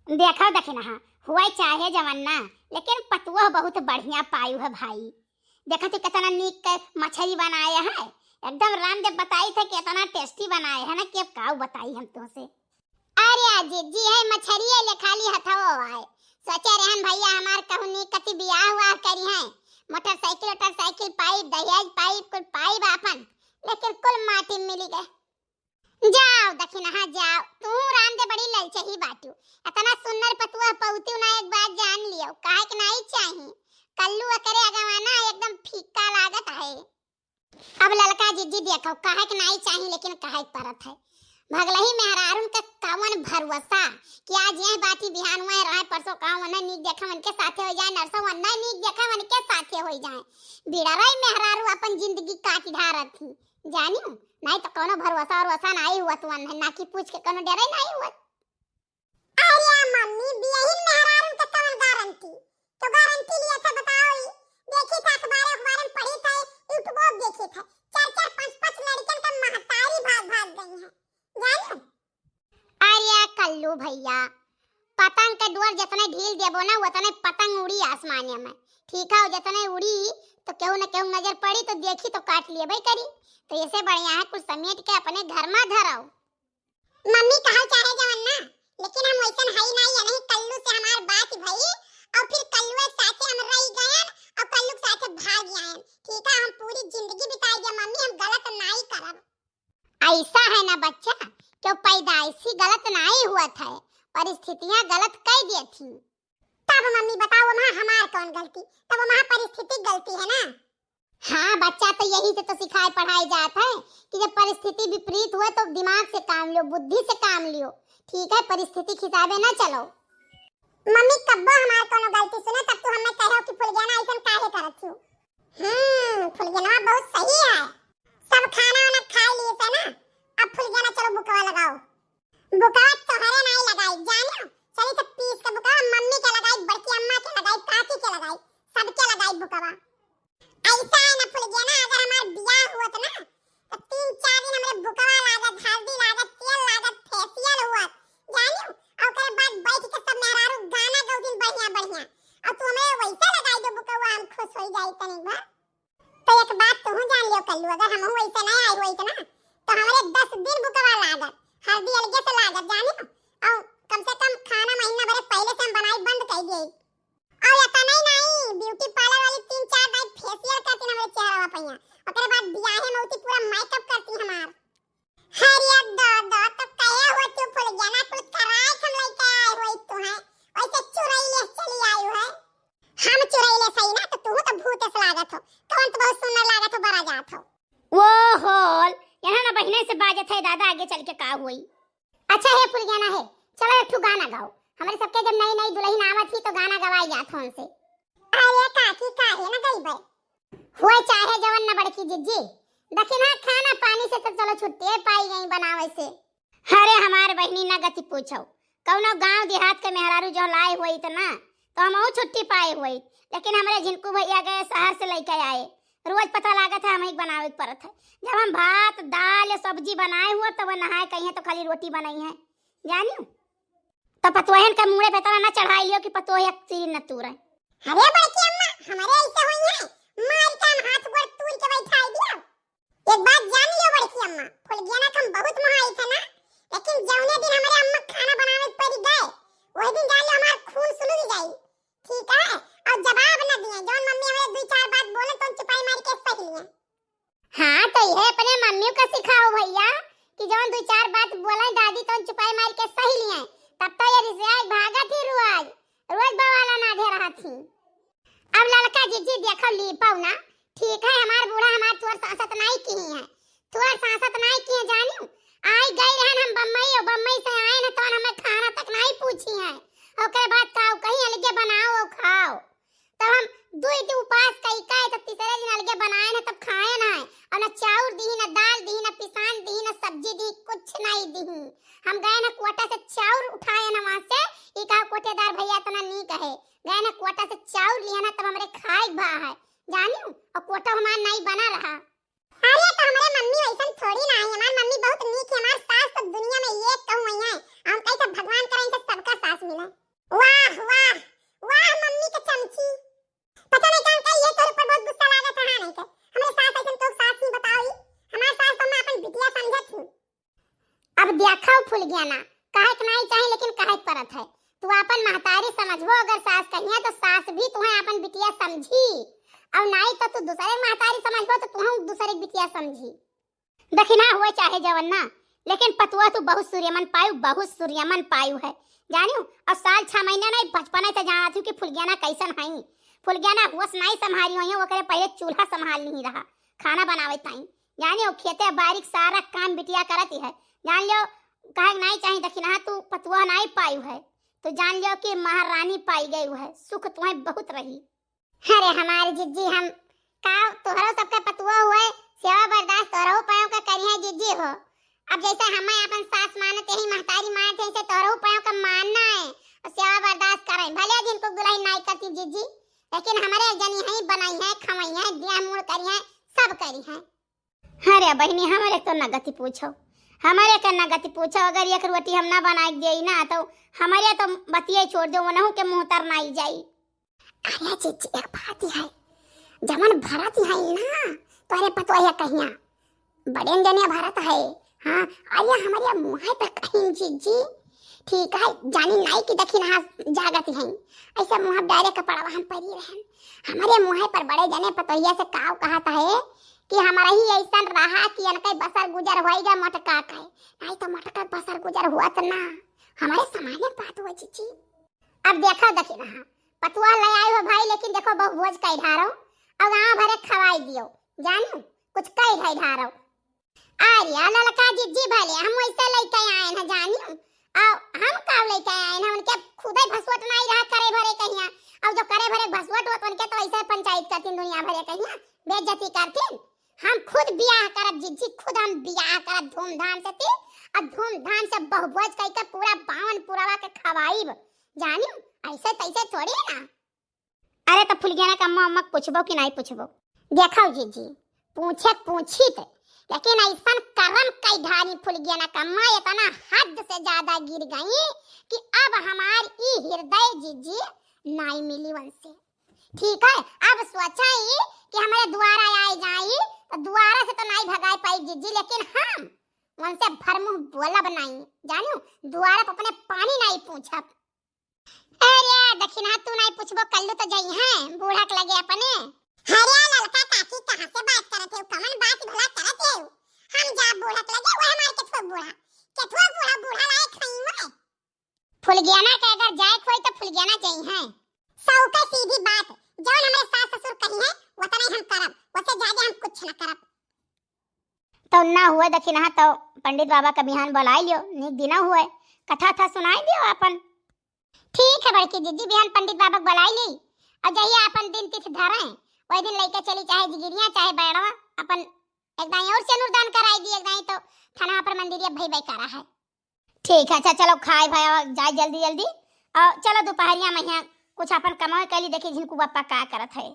देखो दखिना हाँ हुआ चाहे जवन्ना, लेकिन पतुआ बहुत बढ़िया पायु है भाई। देखो तो कितना नीक के मछली बनाया है, एकदम रामदेव बताई थे कितना टेस्टी बनाए है ना। के काऊ बताई हम तुमसे। अरे अजीत जी है मछली ले खाली हथवा आए, सोचे रहन भैया हमार कहूं नी कति बियाह हुआ करी है, मोटरसाइकिल पाइप दहेज पाइप कुल पाइप अपन, लेकिन कुल माटी मिली गए। जाओ दखिना हाँ जाओ, तू राम दे बड़ी ललचही बाटू, इतना सुंदर पतुआ पौती ना एक बात जान लियो, काहे के नहीं चाहिए कल्लू करे अगवाना एकदम फीका लागत है। अब ललका जिज्जी देखो काहे के नहीं चाहिए, लेकिन काहे परत है भगलही मेहरारून का कावन भरवसा कि आज यह बाती बिहान हुआ रहा परसों कावन नीक देखा मन के साथे हो जाए, नरसों वन्ना नीक देखा मन के साथे हो जाए। बिड़ा रही मेहरारू अपन जिंदगी काट ढारत थी जानियो, नहीं तो कोनो भरोसा और वसा नहीं हुआ तू अन्न ना की पूछ के कोनो डरे नहीं हुआ। अरे मम्मी बियहिन मेहरारू का कौन गारंटी, तो गारंटी लिया था बताओ। देखी था अखबार में पढ़ी था, यूट्यूब देखी था, 4-4 5-5 लड़कियां का महतारी भाग भाग गई हैं जानो। अरे कल्लू भैया पतंग के डोर जितने ढील देबो ना उतने पतंग उड़ी आसमान में, ठीक है जितने उड़ी तो केहू न केहू नजर पड़ी तो देखी तो काट लिए भाई करी, तो ऐसे बढ़िया है कुछ समेट के अपने घर में धराओ। मम्मी कहा चाहे जवन्ना, लेकिन हम वैसन है नहीं या नहीं कल्लू से हमार बात भई और फिर कल्लू एक साथे हम रह गए और कल्लू के साथे भाग आए, ठीक है हम पूरी जिंदगी बिताई गए मम्मी, हम गलत नहीं करब। ऐसा है ना बच्चा, क्यों पैदाइशी गलत नहीं हुआ था, परिस्थितियां गलत कर दी थी। तब मम्मी बताओ वहाँ हमार कौन गलती, तब वहाँ परिस्थिति गलती है ना। हाँ बच्चा तो यही से तो सिखाए पढ़ाई जाता है कि जब परिस्थिति विपरीत हुए तो दिमाग से काम लियो, बुद्धि से काम लियो, ठीक है परिस्थिति के हिसाबे ना चलो। मम्मी कब्बो हमार कोनो गलती सुने तब तो हमें कहो कि फुलगेना ऐसा काहे करत हो। फुलगेना बहुत सही है, सब खाना वाना खा लिए थे ना, अब फुलगेना चलो बुकवा लगाओ। बुकवा तोहरे नहीं लगाई जानो, चली तो पीस के बुकवा मम्मी के लगाई, बड़की अम्मा के लगाई, काकी के लगाई, सबके लगाई बुकवा। ऐसा है ना फुलगेना अगर हमार बियाह हुआ तो ना तो 3-4 दिन हमरे बुकवा लागत, हल्दी लागत, तेल लागत, फेशियल हुआ जानियो, और ओकरे बाद बैठ के सब मेहरारू गाना गाउदिन बढ़िया बढ़िया, और तू हमें वैसा लगाई दो बुकवा, हम खुश हो जाई तनी बार। तो एक बात तू जान लियो कल्लू, अगर हम वैसे नहीं आई होई तो ना तो हमरे 10 दिन बुकवा लागत, हल्दी अलगे से लागत जानियो, और कम से कम खाना महीना भर पहले से हम बनाई बंद कर दिए, और इतना नहीं ब्यूटी पार्लर वाली 3-4 बार फेशियल करती हमरे चेहरा पे, ओकरे बाद बियाहे में उती पूरा मेकअप करती हमार। हरिया दादा तो कहे हो तू फुलगेना कुछ कराए हम लइका आए होई तू है, वैसे चुरैले चली आई है। हम चुरैले सही ना तो तू तो भूत से लागत हो, कौन तो बहुत सुंदर लागत हो, बड़ा जात हो। वो होल यहां ना बहिने से बाजत है दादा, आगे चल के का हुई। अच्छा है फुलगेना है, चलो एक गाना गाओ, हमारे सबके जब नई नई दुल्हन आवत थी तो गाना गवाई जात हो उनसे। अरे काकी काहे ना गईबे, होए चाहे जवन न बड़की जिज्जी, दखिना खाना पानी से तो चलो छुट्टी पाई गई बनावे से। अरे हमार बहनी ना गति पूछो, कौनो गांव देहात के मेहरारू जो लाए हुई तो ना तो हमहू छुट्टी पाए हुई, लेकिन हमारे झिनकू भैया गए शहर से लेके आए, रोज पता लागत है हमें बनावे पड़त है। जब हम भात दाल सब्जी बनाए हुआ तब नहाए कहीं तो खाली रोटी बनाई है जानियो, तो पतोहन का मुंह पे तना ना चढ़ाई लियो कि पतोह एक तीर न तूरे। अरे बड़की अम्मा हमारे ऐसे हुई है, मार का हाथ गोड़ तूर के बैठाई दिया। एक बात जान लियो बड़की अम्मा, फुलगेना हम बहुत महाई थे ना, लेकिन जौने दिन हमारे अम्मा खाना बनावे पड़ गए वही दिन जान लो हमार खून सुलग जाई, ठीक है, और जवाब न दिए, जौन मम्मी हमें 2-4 बात बोले तो चुपाई मार के सह लिए। हां तो ये अपने मम्मी को सिखाओ भैया कि जौन 2-4 बात बोले दादी तो चुपाई मार के सह लिए, तब तो ये रिसाई भागा थी रोज बवाला ना दे रहा थी। अब लड़का जिज्जी देखो ली पाऊ ना, ठीक है हमार बूढ़ा हमार तुअर सांसत नहीं की है, तुअर सांसत नहीं की जानियो, आई गई रहन हम बम्बई और बम्बई से आए न तो हमें खाना तक नहीं पूछी है, ओकरे बाद खाओ कहीं अलगे बनाओ और खाओ, तब हम 2 दिन उपास कई का तो तीसरे दिन अलगे बनाए न तब खाए ना, और न चाउर दी न दाल दी न पिसान दी न सब्जी दी, कुछ नहीं दी। हम गए न कोटा से चाउर उठाए न वहां से, ई का कोटेदार भैया तना नी कहे, गए न कोटा से चाउर लिया ना तब हमरे खाए भा है जानियो, और कोटा हमार नहीं बना रहा। अरे तो हमारे मम्मी वैसन थोड़ी ना है, हमार मम्मी बहुत नीक है, हमार सास तो दुनिया में एक कहूं है, हम कैसे भगवान करे इनसे सबका सास मिला। वाह वाह वाह मम्मी के चमची। पता नहीं कौन का ये तोरे पर बहुत गुस्सा लागत है नहीं के। हमरे सास ऐसन तो सास नहीं बताई। हमार सास तो मैं अपन बिटिया समझत हूं। अब देखो फूल गया ना, काहे के नहीं चाहे लेकिन काहे परत है। तू अपन महतारी समझबो, अगर सास कहिया तो सास भी तुम्हें अपन बिटिया समझी, और नहीं तो तू दूसरे महतारी समझबो तो तू दूसरे बिटिया समझी। दखिना हुए चाहे जवन ना, लेकिन पतुआ तू बहुत सूर्यमन पायु, बहुत सूर्यमन पायु है जानियो। और साल 6 महीना नहीं बचपन से जानत हूं कि फुलगियाना कैसन हई। फुलगियाना हुस नहीं संभाली होई, ओकरे पहले चूल्हा संभाल नहीं रहा, खाना बनावे ताई जानियो। खेते बारीक सारा काम बिटिया करती है जान लियो। कहे नहीं चाहिए दखिना तू पतुआ नहीं पायु है तो जान लियो कि महारानी पाई गई है, सुख तुम्हें बहुत रही। अरे हमारी जिज्जी हम का तोहरो सबके पतुआ हुए, सेवा बर्दाश्त तोहरो पायो का करिए जिज्जी हो। अब जैसे हमें अपन सास मानते हैं, महतारी मानते हैं, तोहरो पायो का मानना है और सेवा बर्दाश्त करें। भले जिनको दुल्हन नहीं करती जिज्जी, लेकिन हमारे जनी है बनाई है, खवाई है, दिया मुड़ करी है, सब करी है। अरे बहनी हमारे तो न गति पूछो, हमारे का न गति पूछो। अगर एक रोटी हम ना बना देई ना तो हमारे तो बतिया छोड़ दो, वनहु के मुंह तर नहीं जाई। अरे जिज्जी एक बात है, जमन भरत है ना तोरे पतुआ कहिया बड़े जने भरत है। हाँ अरे हमारे मुँह पे कहीं जिज्जी ठीक है, जानी नहीं कि दखिन हाँ जागत है ऐसा मुँह डायरे कपड़ा हम परी रहन। हमारे मुँह पर बड़े जने पतोहिया से काव कहता है कि हमारा ही ऐसा रहा कि अनके बसर गुजर होएगा मटका का, नहीं तो मटका बसर गुजर हुआ तो ना हमारे सामान्य बात हुआ जीजी। अब देखो दखिन हाँ पतुआ ले आए हो भाई, लेकिन देखो बहु भोज कई ढारो और गाँव भरे खवाई दियो जानो, कुछ कई ढाई ढारो। अरे ललका जीजी भले हम वैसे लेके आए हैं जानियो, और हम का लेके आए हैं उनके खुदे भसवट नहीं रहा करे भरे कहिया, और जो करे भरे भसवट होत उनके तो ऐसे पंचायत करती दुनिया भरे कहिया बेइज्जती करती। हम खुद बियाह करब जीजी, खुद हम बियाह करब धूमधाम से ती और धूमधाम से बहुभोज करके पूरा बावन पुरावा के खवाईब जानियो, ऐसे तैसे थोड़ी ना। अरे तो फुलगियाना का अम्मा पूछबो कि नहीं पूछबो? देखो जीजी पूछे पूछी थे, लेकिन ऐसा करम कई ढारी फुलगियाना का अम्मा इतना हद से ज्यादा गिर गई कि अब हमारी हृदय जीजी नहीं मिली उनसे। ठीक है अब सोचा ही कि हमारे द्वारा आए जाए तो द्वारा से तो नहीं भगाए पाई जीजी, लेकिन हम उनसे भरमुंह बोलब नहीं जानो, द्वारा पर अपने पानी नहीं पूछब। अरे दखिना तू नहीं पूछबो कल्लू तो जाई है बूढ़ा के लगे अपने। अरे ललका काकी कहां से बात करत है, कमन बात भला करत है। हम जा बूढ़ा के लगे वो हमारे केथुआ बूढ़ा बूढ़ा लायक नहीं है। फुलगियाना के अगर जाए कोई तो फुलगियाना जाई है। सौ का सीधी बात जौन हमारे सास ससुर कही है वो तो नहीं हम करब, उससे ज्यादा हम कुछ न करब। तो ना हुए दखिना तो पंडित बाबा का बिहान बुलाई लियो, नीक दिन हुए कथा था सुनाई दियो अपन। ठीक है बड़की दीदी बिहान पंडित बाबा बुलाई ली और जहिया अपन दिन तिथि धरे वही दिन लेके चली, चाहे जिगिरिया चाहे बैड़वा अपन एक दाई और से अनुदान कराई दी, एक दाई तो थाना पर मंदिरिया भई भई करा है। ठीक है अच्छा चलो खाए भाई जाए जल्दी जल्दी और चलो दोपहरिया में यहाँ कुछ अपन कमाई कैली देखी जिनको बापा का करत है।